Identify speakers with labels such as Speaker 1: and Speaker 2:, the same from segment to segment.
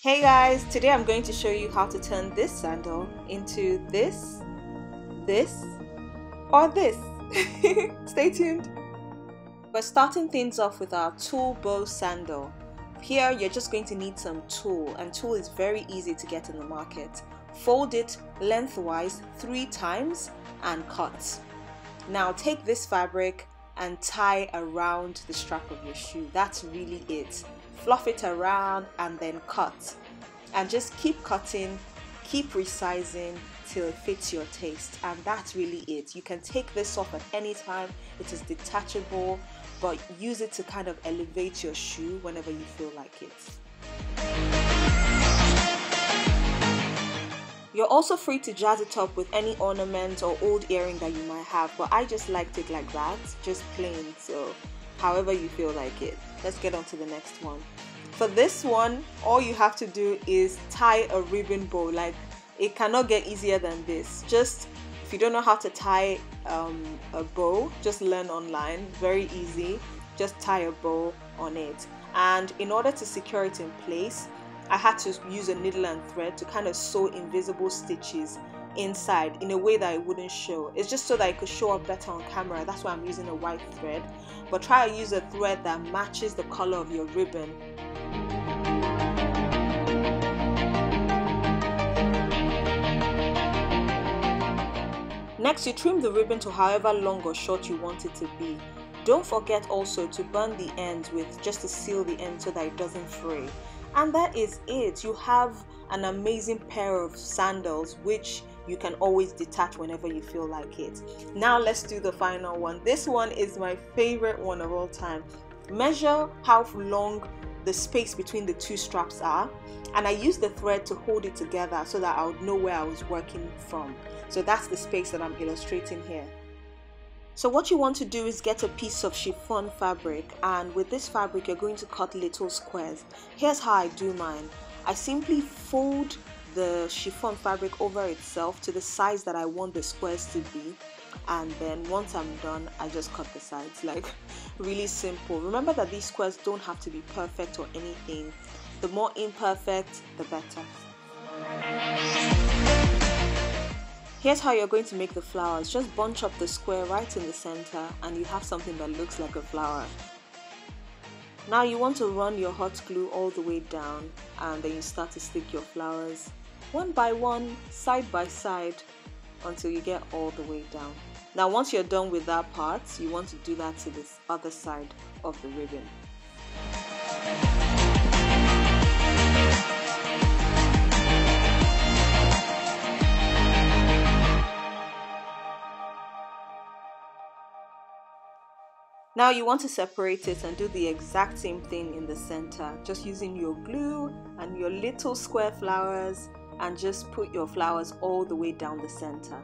Speaker 1: Hey guys, today I'm going to show you how to turn this sandal into this, or this. Stay tuned. We're starting things off with our tool bow sandal. Here you're just going to need some tulle, and tulle is very easy to get in the market. Fold it lengthwise 3 times and cut. Now take this fabric and tie around the strap of your shoe. That's really it. Fluff it around and then cut, and just keep cutting, keep resizing till it fits your taste, and that's really it. You can take this off at any time. It is detachable, but use it to kind of elevate your shoe whenever you feel like it. You're also free to jazz it up with any ornament or old earring that you might have, but I just liked it like that, just plain, so however you feel like it. Let's get on to the next one. For this one, all you have to do is tie a ribbon bow. Like, it cannot get easier than this. Just, if you don't know how to tie a bow, just learn online. Very easy. Just tie a bow on it. And in order to secure it in place, I had to use a needle and thread to kind of sew invisible stitches inside in a way that it wouldn't show. It's just so that it could show up better on camera. That's why I'm using a white thread. But try to use a thread that matches the color of your ribbon. Next, you trim the ribbon to however long or short you want it to be. Don't forget also to burn the ends just to seal the end so that it doesn't fray. And that is it. You have an amazing pair of sandals which you can always detach whenever you feel like it. Now let's do the final one. This one is my favorite one of all time. Measure how long the space between the 2 straps are, and I used the thread to hold it together so that I would know where I was working from. So that's the space that I'm illustrating here. So what you want to do is get a piece of chiffon fabric, and with this fabric you're going to cut little squares. Here's how I do mine. I simply fold the chiffon fabric over itself to the size that I want the squares to be, and then once I'm done I just cut the sides. Like, really simple. Remember that these squares don't have to be perfect or anything. The more imperfect, the better. Here's how you're going to make the flowers. Just bunch up the square right in the center and you have something that looks like a flower. Now you want to run your hot glue all the way down, and then you start to stick your flowers one by one, side by side, until you get all the way down. Now once you're done with that part, you want to do that to this other side of the ribbon. Now you want to separate it and do the exact same thing in the center, just using your glue and your little square flowers, and just put your flowers all the way down the center.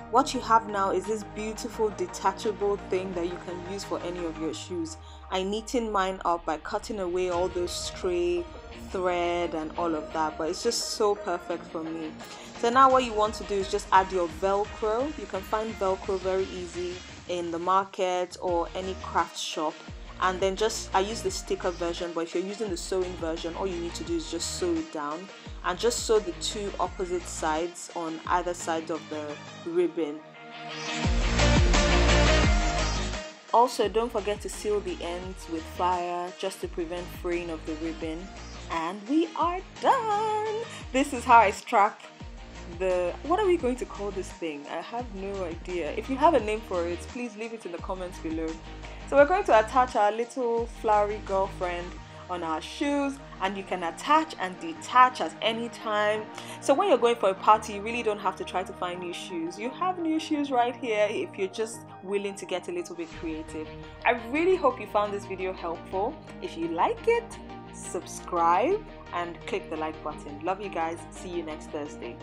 Speaker 1: What you have now is this beautiful detachable thing that you can use for any of your shoes. I neatened mine up by cutting away all those stray thread and all of that, but it's just so perfect for me. So now what you want to do is just add your Velcro. You can find Velcro very easy in the market or any craft shop, and then I use the sticker version, but if you're using the sewing version, all you need to do is just sew it down and just sew the 2 opposite sides on either side of the ribbon. Also, don't forget to seal the ends with fire just to prevent fraying of the ribbon. And we are done! This is how I strap what are we going to call this thing? I have no idea. If you have a name for it, please leave it in the comments below. So we're going to attach our little flowery girlfriend on our shoes, and you can attach and detach at any time. So when you're going for a party, you really don't have to try to find new shoes. You have new shoes right here if you're just willing to get a little bit creative. I really hope you found this video helpful. If you like it, subscribe and click the like button. Love you guys. See you next Thursday.